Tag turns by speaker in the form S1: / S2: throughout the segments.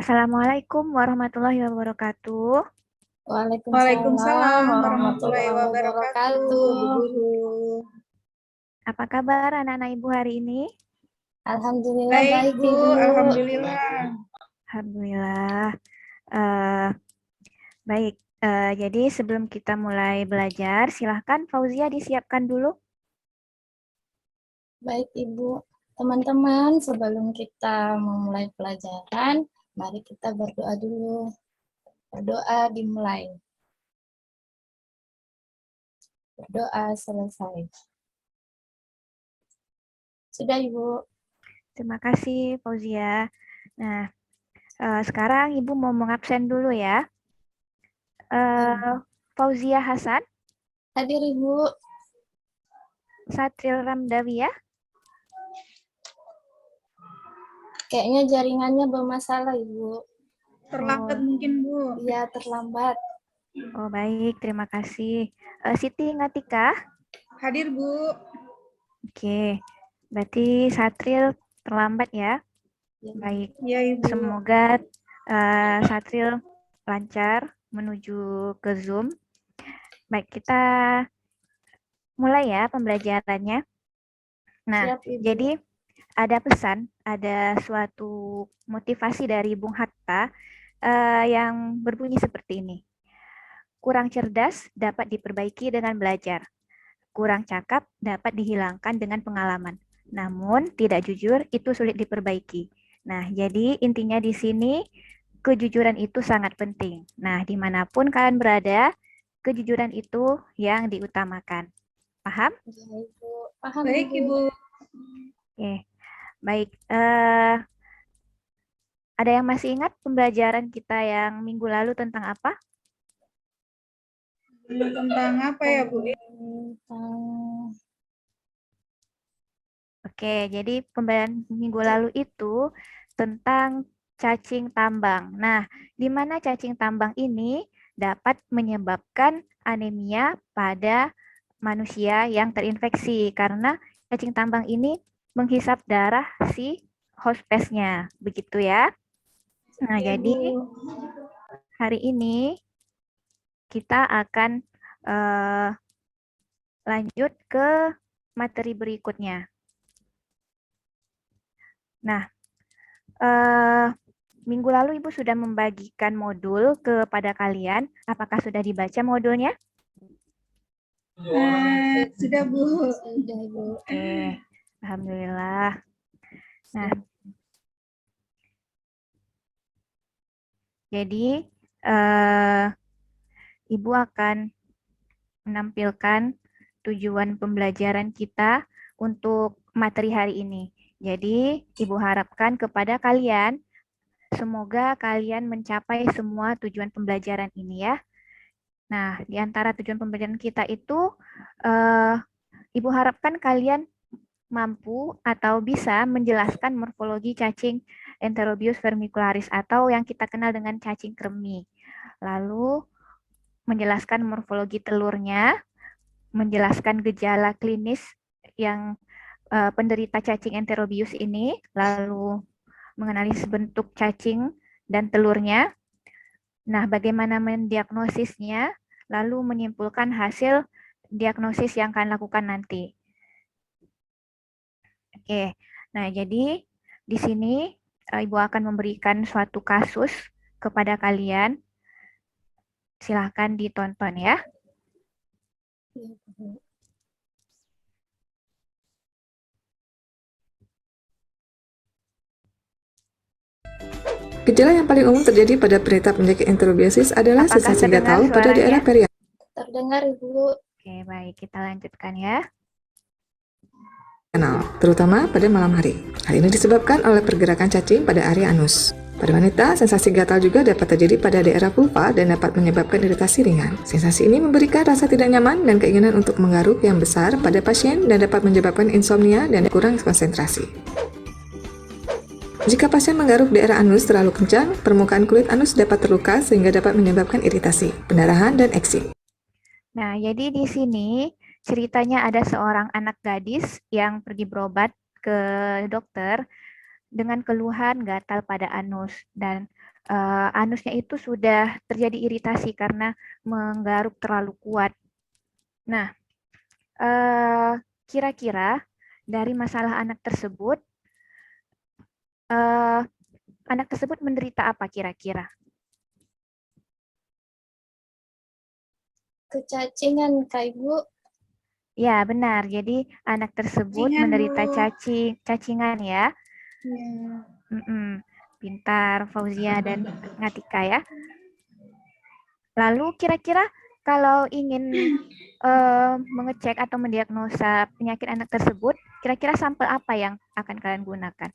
S1: Assalamualaikum warahmatullahi wabarakatuh.
S2: Waalaikumsalam
S3: Waalaikumsalam warahmatullahi
S2: warahmatullahi
S3: wabarakatuh, Bu
S2: wabarakatuh.
S3: Guru.
S1: Apa kabar anak-anak Ibu hari ini?
S2: Alhamdulillah
S3: Baik,
S2: baik,
S3: Bu.
S2: Ibu.
S3: Alhamdulillah.
S1: Alhamdulillah. Eh, baik, jadi sebelum kita mulai belajar, silahkan Fauzia disiapkan dulu.
S2: Baik, Ibu. Teman-teman, sebelum kita memulai pelajaran, mari kita berdoa dulu. Berdoa dimulai. Berdoa selesai. Sudah, Ibu.
S1: Terima kasih Fauzia. Nah, sekarang Ibu mau mengabsen dulu ya. Fauzia Hasan,
S2: Hadir, Ibu.
S1: Satril Ramdawi ya.
S2: Kayaknya jaringannya bermasalah, Ibu.
S3: Terlambat mungkin, Bu.
S2: Iya, terlambat.
S1: Oh baik, terima kasih. Siti Ngatika.
S3: Hadir, Bu.
S1: Oke, berarti Satril terlambat ya. Baik,
S3: Ya, Ibu.
S1: semoga Satril lancar menuju ke Zoom. Baik, kita mulai ya pembelajarannya. Nah,
S2: Siap, Ibu.
S1: jadi ada pesan, ada suatu motivasi dari Bung Hatta yang berbunyi seperti ini. Kurang cerdas dapat diperbaiki dengan belajar. Kurang cakap dapat dihilangkan dengan pengalaman. Namun, tidak jujur itu sulit diperbaiki. Nah, jadi intinya di sini kejujuran itu sangat penting. Nah, dimanapun kalian berada, kejujuran itu yang diutamakan. Paham?
S2: Ya, Ibu. Paham,
S3: Baik, Ibu.
S1: Oke, baik. Ada yang masih ingat pembelajaran kita yang minggu lalu tentang apa?
S3: Tentang apa ya, Bu?
S1: Oke, jadi pembelajaran minggu lalu itu tentang cacing tambang. Nah, di mana cacing tambang ini dapat menyebabkan anemia pada manusia yang terinfeksi karena cacing tambang ini menghisap darah si hostess-nya. Begitu ya. Nah,
S3: Ya,
S1: jadi
S3: Bu.
S1: hari ini kita akan lanjut ke materi berikutnya. Nah, minggu lalu Ibu sudah membagikan modul kepada kalian. Apakah sudah dibaca modulnya?
S3: Sudah, Bu.
S2: Sudah, Ibu.
S1: Oke, alhamdulillah. Nah, jadi Ibu akan menampilkan tujuan pembelajaran kita untuk materi hari ini. Jadi, Ibu harapkan kepada kalian, semoga kalian mencapai semua tujuan pembelajaran ini ya. Nah, di antara tujuan pembelajaran kita itu, Ibu harapkan kalian mampu atau bisa menjelaskan morfologi cacing Enterobius vermicularis atau yang kita kenal dengan cacing kremi. Lalu menjelaskan morfologi telurnya, menjelaskan gejala klinis yang penderita cacing Enterobius ini, lalu mengenali bentuk cacing dan telurnya. Nah, bagaimana mendiagnosisnya, lalu menyimpulkan hasil diagnosis yang akan lakukan nanti. Oke, nah jadi di sini Ibu akan memberikan suatu kasus kepada kalian. Silahkan ditonton ya.
S4: Gejala yang paling umum terjadi pada penderita penyakit enterobiasis adalah
S1: Apakah
S4: sensasi
S1: terdengar
S4: gatal pada
S1: suaranya?
S4: daerah perianal.
S2: Terdengar, Ibu.
S1: Oke, baik. Kita lanjutkan ya.
S4: Terutama pada malam hari. Hal ini disebabkan oleh pergerakan cacing pada area anus. Pada wanita, sensasi gatal juga dapat terjadi pada daerah vulva dan dapat menyebabkan iritasi ringan. Sensasi ini memberikan rasa tidak nyaman dan keinginan untuk menggaruk yang besar pada pasien dan dapat menyebabkan insomnia dan kurang konsentrasi. Jika pasien menggaruk daerah anus terlalu kencang, permukaan kulit anus dapat terluka sehingga dapat menyebabkan iritasi, pendarahan, dan eksim.
S1: Nah, jadi di sini ceritanya ada seorang anak gadis yang pergi berobat ke dokter dengan keluhan gatal pada anus dan anusnya itu sudah terjadi iritasi karena menggaruk terlalu kuat. Nah, kira-kira dari masalah anak tersebut menderita apa kira-kira?
S2: Kecacingan, Kak Ibu.
S1: Ya, benar. Jadi anak tersebut
S3: Cacingan,
S1: menderita
S3: Bu.
S1: cacingan ya.
S3: Ya.
S1: Pintar, Fauzia dan Ngatika ya. Lalu kira-kira kalau ingin mengecek atau mendiagnosa penyakit anak tersebut, kira-kira sampel apa yang akan kalian gunakan?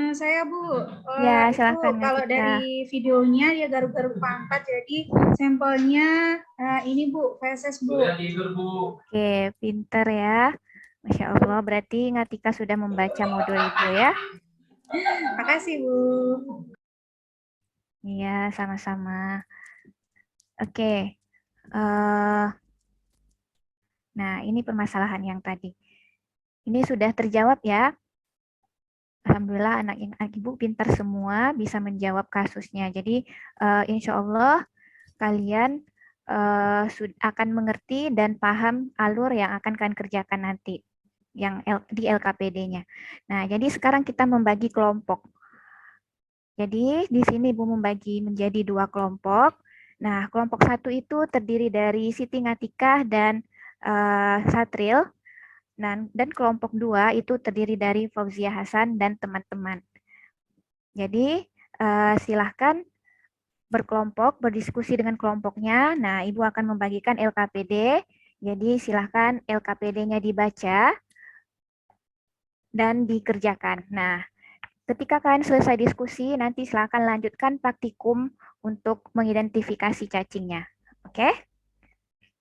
S3: Saya Bu,
S1: Ya,
S3: itu
S1: silahkan
S3: kalau
S1: Ngatika.
S3: dari videonya dia garuk-garuk pangkat, jadi sampelnya ini Bu, feses Bu.
S1: Oke, pinter ya. Masya Allah, berarti Ngatika sudah membaca modul Ibu ya.
S3: Makasih Bu.
S1: Iya, sama-sama. Oke. Nah, ini permasalahan yang tadi. Ini sudah terjawab ya. Alhamdulillah anak ibu pintar semua, bisa menjawab kasusnya. Jadi insya Allah kalian akan mengerti dan paham alur yang akan kalian kerjakan nanti yang di LKPD-nya. Nah, jadi sekarang kita membagi kelompok. Jadi di sini Ibu membagi menjadi 2 kelompok. Nah, kelompok 1 itu terdiri dari Siti Ngatikah dan Satril. Dan kelompok 2 itu terdiri dari Fauzia Hasan dan teman-teman. Jadi silahkan berkelompok, berdiskusi dengan kelompoknya. Nah, Ibu akan membagikan LKPD. Jadi silahkan LKPD-nya dibaca dan dikerjakan. Nah, ketika kalian selesai diskusi, nanti silahkan lanjutkan praktikum untuk mengidentifikasi cacingnya. Oke?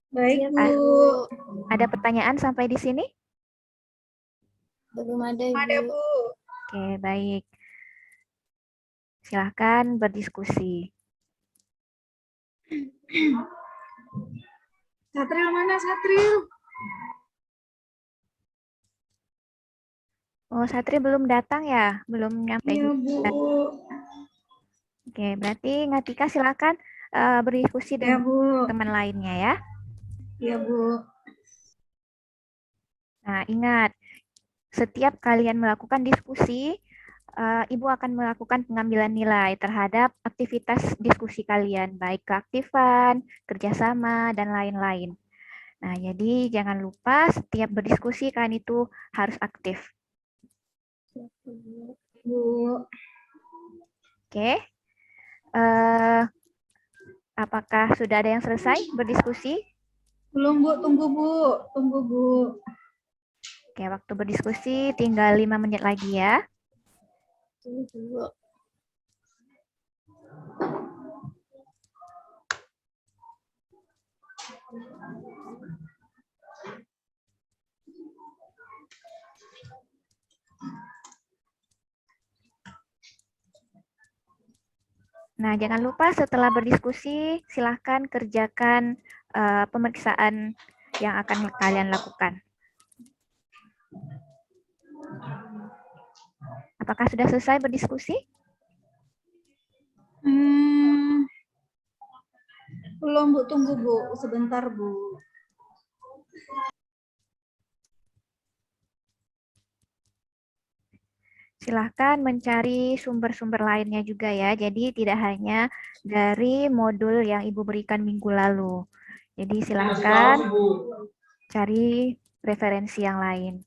S3: Baik
S2: Siap,
S3: Bu.
S2: Bu.
S1: Ada pertanyaan sampai di sini?
S2: Belum ada,
S3: Ada
S2: Ibu.
S3: Bu.
S1: Oke, baik. Silahkan berdiskusi.
S3: Satril mana Satril?
S1: Oh, Satri belum datang ya? Belum nyampe
S3: Iya
S1: juga.
S3: Bu.
S1: Oke, berarti Ngatika silakan berdiskusi
S3: Ya
S1: dengan
S3: Bu.
S1: teman lainnya ya.
S3: Iya Bu.
S1: Nah, ingat, setiap kalian melakukan diskusi, Ibu akan melakukan pengambilan nilai terhadap aktivitas diskusi kalian, baik keaktifan, kerjasama, dan lain-lain. Nah, jadi jangan lupa setiap berdiskusi kalian itu harus aktif.
S3: Bu.
S1: Oke? Apakah sudah ada yang selesai berdiskusi?
S3: Belum Bu, tunggu Bu. Tunggu Bu.
S1: Oke, waktu berdiskusi tinggal 5 menit lagi ya.
S2: Tunggu, Bu.
S1: Nah, jangan lupa setelah berdiskusi, silahkan kerjakan pemeriksaan yang akan kalian lakukan. Apakah sudah selesai berdiskusi?
S3: Belum Bu, tunggu Bu. Sebentar Bu.
S1: Silahkan mencari sumber-sumber lainnya juga ya. Jadi tidak hanya dari modul yang Ibu berikan minggu lalu. Jadi silahkan cari referensi yang lain.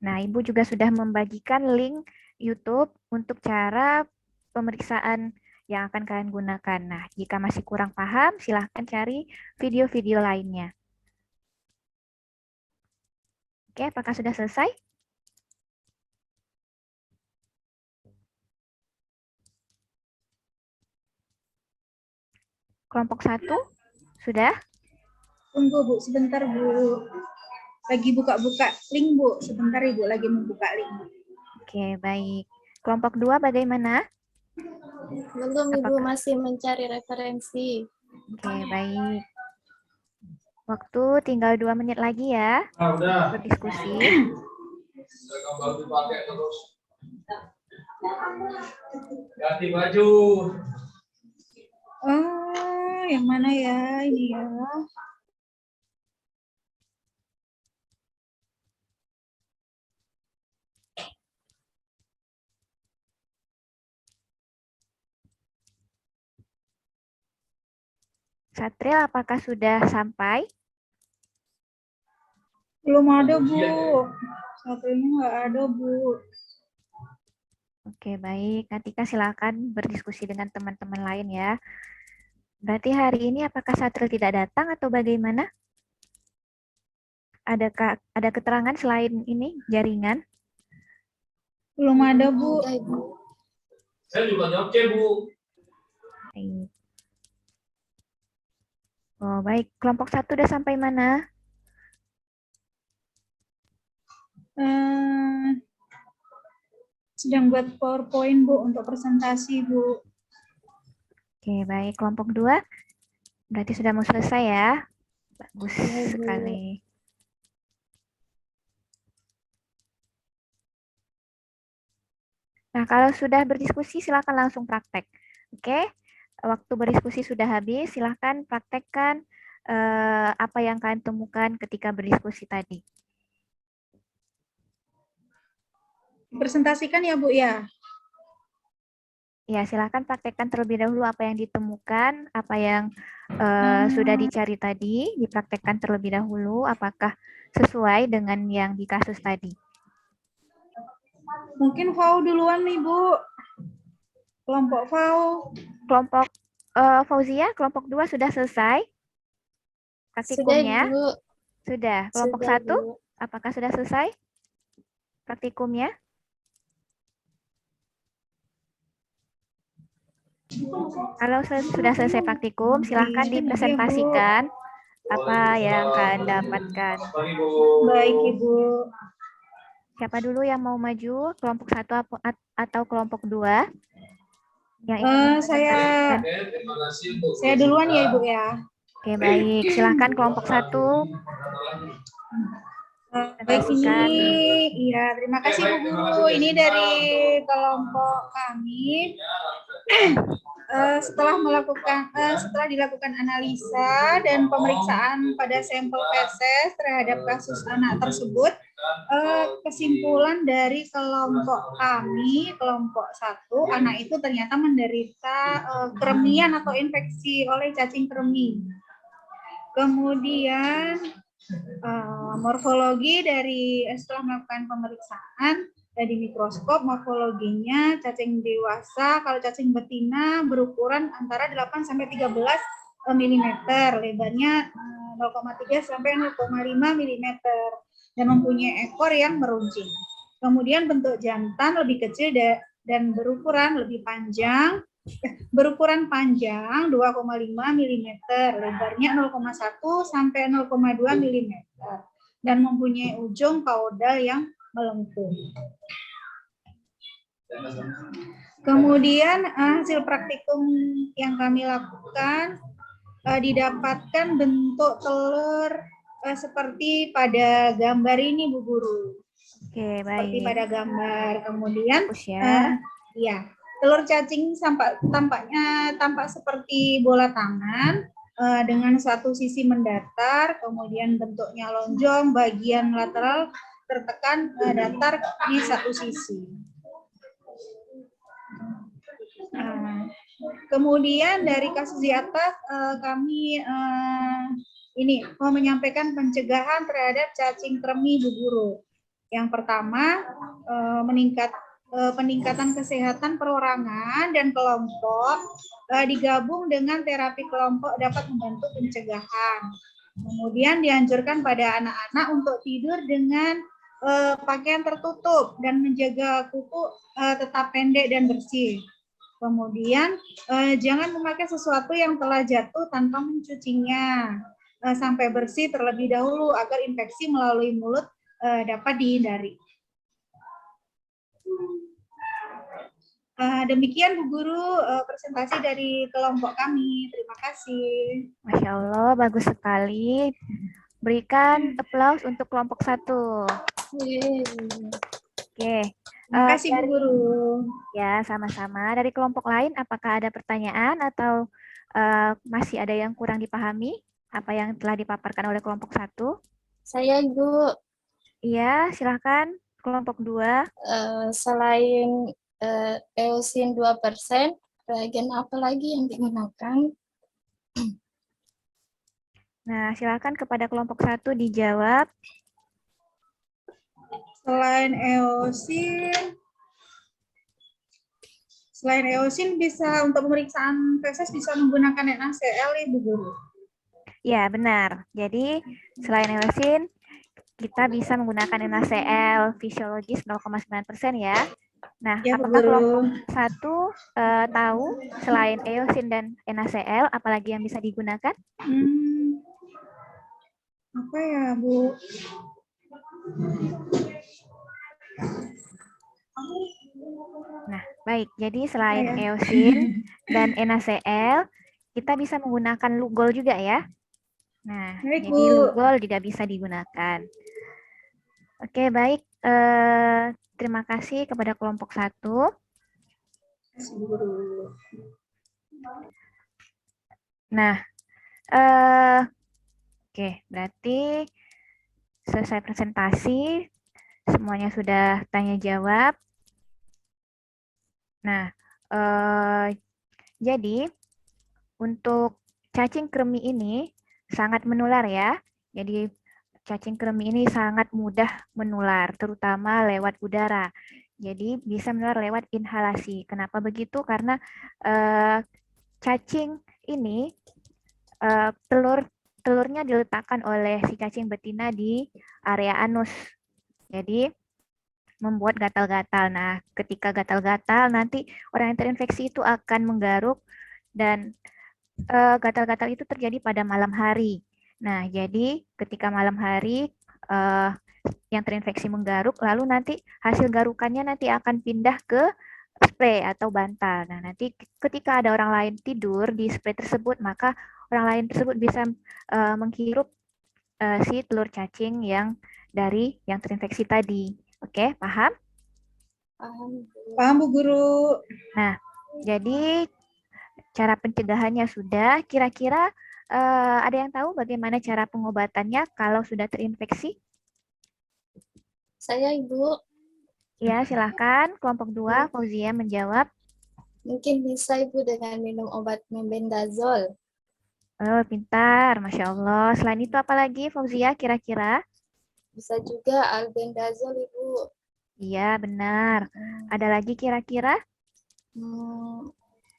S1: Nah, Ibu juga sudah membagikan link YouTube untuk cara pemeriksaan yang akan kalian gunakan. Nah, jika masih kurang paham, silahkan cari video-video lainnya. Oke, apakah sudah selesai? Kelompok 1, sudah?
S3: Tunggu Bu, sebentar Bu. Lagi buka-buka link Bu. Sebentar Ibu lagi membuka link.
S1: Oke, baik. Kelompok 2 bagaimana?
S2: Belum, Ibu, masih mencari referensi.
S1: Oke, baik. Waktu tinggal 2 menit lagi ya. Berdiskusi.
S5: Ganti baju.
S3: Yang mana ya ini ya?
S1: Satril, apakah sudah sampai?
S3: Belum ada, Bu. Satunya nggak ada, Bu.
S1: Oke, baik. Nanti silakan berdiskusi dengan teman-teman lain ya. Berarti hari ini apakah Satril tidak datang atau bagaimana? Ada keterangan selain ini jaringan?
S3: Belum ada, Bu.
S2: Udah, Ibu.
S5: Saya juga oke, Bu.
S1: Baik. Oh, baik. Kelompok 1 udah sampai mana?
S3: Sedang buat PowerPoint, Bu, untuk presentasi, Bu.
S1: Oke, baik. Kelompok 2 berarti sudah mau selesai ya. Bagus
S3: Ya, Bu.
S1: sekali. Nah, kalau sudah berdiskusi silakan langsung praktek. Oke? Waktu berdiskusi sudah habis, silakan praktekkan apa yang kalian temukan ketika berdiskusi tadi.
S3: Presentasikan ya, Bu, ya.
S1: Ya, silakan praktekkan terlebih dahulu apa yang ditemukan, apa yang sudah dicari tadi, dipraktekkan terlebih dahulu, apakah sesuai dengan yang di kasus tadi.
S3: Mungkin Fau duluan nih, Bu. Kelompok Fau.
S1: Kelompok Fauzia, kelompok 2 sudah selesai praktikumnya?
S2: Sudah, Ibu.
S1: Sudah. Kelompok
S2: Sudah,
S1: 1,
S2: Bu.
S1: apakah sudah selesai praktikumnya? Kalau sudah selesai praktikum, silahkan dipresentasikan apa yang kalian dapatkan.
S5: Pagi, Bu.
S3: Baik, Ibu.
S1: Siapa dulu yang mau maju? Kelompok 1 atau kelompok 2? Yang ingin
S3: Saya
S5: Oke, terima kasih, Bu.
S3: duluan ya, Ibu, ya.
S1: Oke, baik. Silahkan kelompok 1.
S3: Baik, ini, iya, terima kasih Bu Guru. Ini dari kelompok kami. Setelah dilakukan analisa dan pemeriksaan pada sampel feses terhadap kasus anak tersebut, kesimpulan dari kelompok kami, kelompok 1, anak itu ternyata menderita kremian atau infeksi oleh cacing kremi. Kemudian morfologi dari setelah melakukan pemeriksaan di mikroskop, morfologinya cacing dewasa, kalau cacing betina berukuran antara 8 sampai 13 mm, lebarnya 0,3 sampai 0,5 mm dan mempunyai ekor yang meruncing. Kemudian bentuk jantan lebih kecil dan berukuran panjang 2,5 mm, lebarnya 0,1 sampai 0,2 mm, dan mempunyai ujung kaudal yang melengkung. Kemudian hasil praktikum yang kami lakukan didapatkan bentuk telur seperti pada gambar ini, Bu Guru.
S1: Oke, baik.
S3: Seperti pada gambar. Kemudian,
S1: ya.
S3: Telur cacing tampak seperti bola tangan dengan satu sisi mendatar, kemudian bentuknya lonjong, bagian lateral tertekan datar di satu sisi. Kemudian dari kasus di atas kami ini mau menyampaikan pencegahan terhadap cacing kremi, Bu Guru. Yang pertama peningkatan kesehatan perorangan dan kelompok digabung dengan terapi kelompok dapat membantu pencegahan. Kemudian dianjurkan pada anak-anak untuk tidur dengan pakaian tertutup dan menjaga kuku tetap pendek dan bersih. Kemudian jangan memakai sesuatu yang telah jatuh tanpa mencucinya sampai bersih terlebih dahulu agar infeksi melalui mulut dapat dihindari. Demikian Bu Guru presentasi dari kelompok kami. Terima kasih.
S1: Masya Allah, bagus sekali. Berikan aplaus untuk kelompok 1. Oke,
S3: Terima kasih Bu
S1: Dari-
S3: Guru.
S1: Ya, sama-sama. Dari kelompok lain, apakah ada pertanyaan atau masih ada yang kurang dipahami apa yang telah dipaparkan oleh kelompok 1?
S2: Saya Ibu,
S1: Iya, silahkan. Kelompok 2.
S2: selain eosin 2%, reagen apa lagi yang digunakan?
S1: Nah, silakan kepada kelompok 1 dijawab.
S3: Selain eosin bisa untuk pemeriksaan feses bisa menggunakan NaCl Ibu Guru.
S1: Ya, benar. Jadi, selain eosin, kita bisa menggunakan NaCl fisiologis 0,9% ya. Nah,
S3: Ya Bu
S1: apakah kelompok
S3: Guru.
S1: 1 tahu selain eosin dan NaCl, apalagi yang bisa digunakan?
S3: Apa ya Bu?
S1: Nah, baik. Jadi selain eosin dan NaCl, kita bisa menggunakan lugol juga ya. Nah,
S3: Baik,
S1: jadi
S3: Bu.
S1: lugol juga bisa digunakan. Oke, baik. Terima kasih kepada kelompok 1. Nah, oke, berarti selesai presentasi. Semuanya sudah tanya jawab. Nah, jadi untuk cacing kremi ini sangat menular ya. Jadi cacing kremi ini sangat mudah menular, terutama lewat udara. Jadi bisa menular lewat inhalasi. Kenapa begitu? Karena cacing ini telurnya diletakkan oleh si cacing betina di area anus. Jadi membuat gatal-gatal. Nah, ketika gatal-gatal nanti orang yang terinfeksi itu akan menggaruk dan gatal-gatal itu terjadi pada malam hari. Nah, jadi ketika malam hari yang terinfeksi menggaruk, lalu nanti hasil garukannya nanti akan pindah ke spray atau bantal. Nah, nanti ketika ada orang lain tidur di spray tersebut, maka orang lain tersebut bisa menghirup si telur cacing yang dari yang terinfeksi tadi. Oke, paham?
S2: Paham, Bu.
S3: Paham Bu Guru.
S1: Nah, jadi cara pencegahannya sudah. Kira-kira ada yang tahu bagaimana cara pengobatannya kalau sudah terinfeksi?
S2: Saya Ibu,
S1: Ya, silahkan. Kelompok 2, Fauzia menjawab.
S2: mungkin bisa Ibu dengan minum obat mebendazol.
S1: Oh, pintar. Masya Allah. Selain itu apa lagi, Fauzia, kira-kira?
S2: Bisa juga albendazol Ibu.
S1: Iya, benar. Ada lagi kira-kira?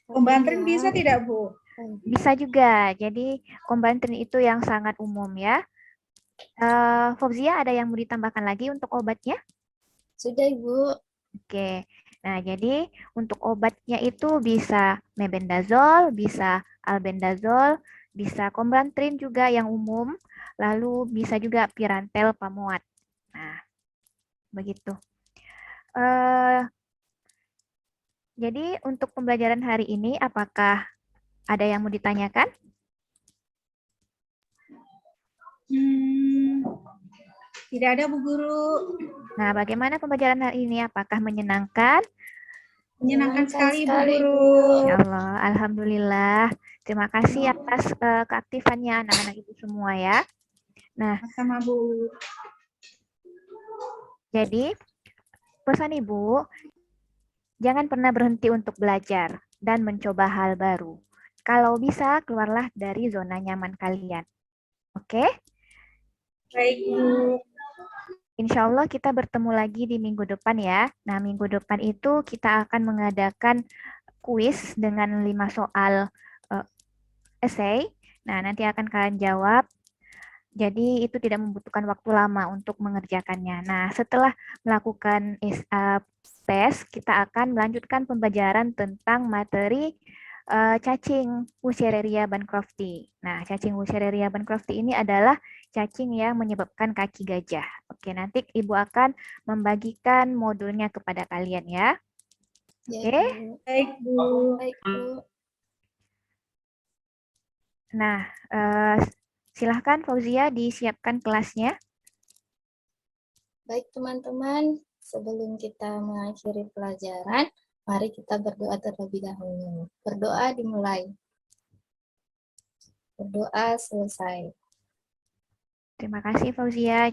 S3: Pembantrin bisa tidak Bu?
S1: Bisa juga. Jadi, kombantrin itu yang sangat umum ya. Fauzia, ada yang mau ditambahkan lagi untuk obatnya?
S2: Sudah Ibu.
S1: Oke. Nah, jadi untuk obatnya itu bisa mebendazol, bisa albendazol, bisa kombantrin juga yang umum, lalu bisa juga pirantel pamuat. Nah, begitu. Jadi untuk pembelajaran hari ini, apakah ada yang mau ditanyakan?
S3: Tidak ada Bu Guru.
S1: Nah, bagaimana pembelajaran hari ini? Apakah menyenangkan?
S3: Menyenangkan sekali Bu Guru.
S1: Ya Allah, alhamdulillah. Terima kasih atas keaktifannya anak-anak itu semua ya. Nah,
S3: sama Bu.
S1: Jadi, pesan Ibu, jangan pernah berhenti untuk belajar dan mencoba hal baru. Kalau bisa, keluarlah dari zona nyaman kalian. Oke?
S3: Baik, Bu.
S1: Insya Allah kita bertemu lagi di minggu depan ya. Nah, minggu depan itu kita akan mengadakan kuis dengan 5 soal essay. Nah, nanti akan kalian jawab. Jadi itu tidak membutuhkan waktu lama untuk mengerjakannya. Nah, setelah melakukan tes, kita akan melanjutkan pembelajaran tentang materi cacing Wuchereria bancrofti. Nah, cacing Wuchereria bancrofti ini adalah cacing yang menyebabkan kaki gajah. Oke, nanti Ibu akan membagikan modulnya kepada kalian ya. Oke.
S3: Baik, Bu.
S2: Baik, Bu.
S1: Nah, silahkan Fauzia disiapkan kelasnya.
S2: Baik, teman-teman. Sebelum kita mengakhiri pelajaran, mari kita berdoa terlebih dahulu. Berdoa dimulai. Berdoa selesai.
S1: Terima kasih Fauzia.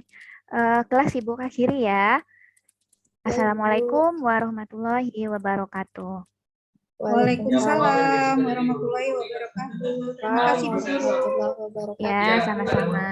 S1: Kelas Ibu akhiri ya. Assalamualaikum warahmatullahi wabarakatuh.
S3: Waalaikumsalam warahmatullahi wabarakatuh. Terima kasih Bu Guru.
S2: Warahmatullahi wabarakatuh.
S1: Ya, sama-sama.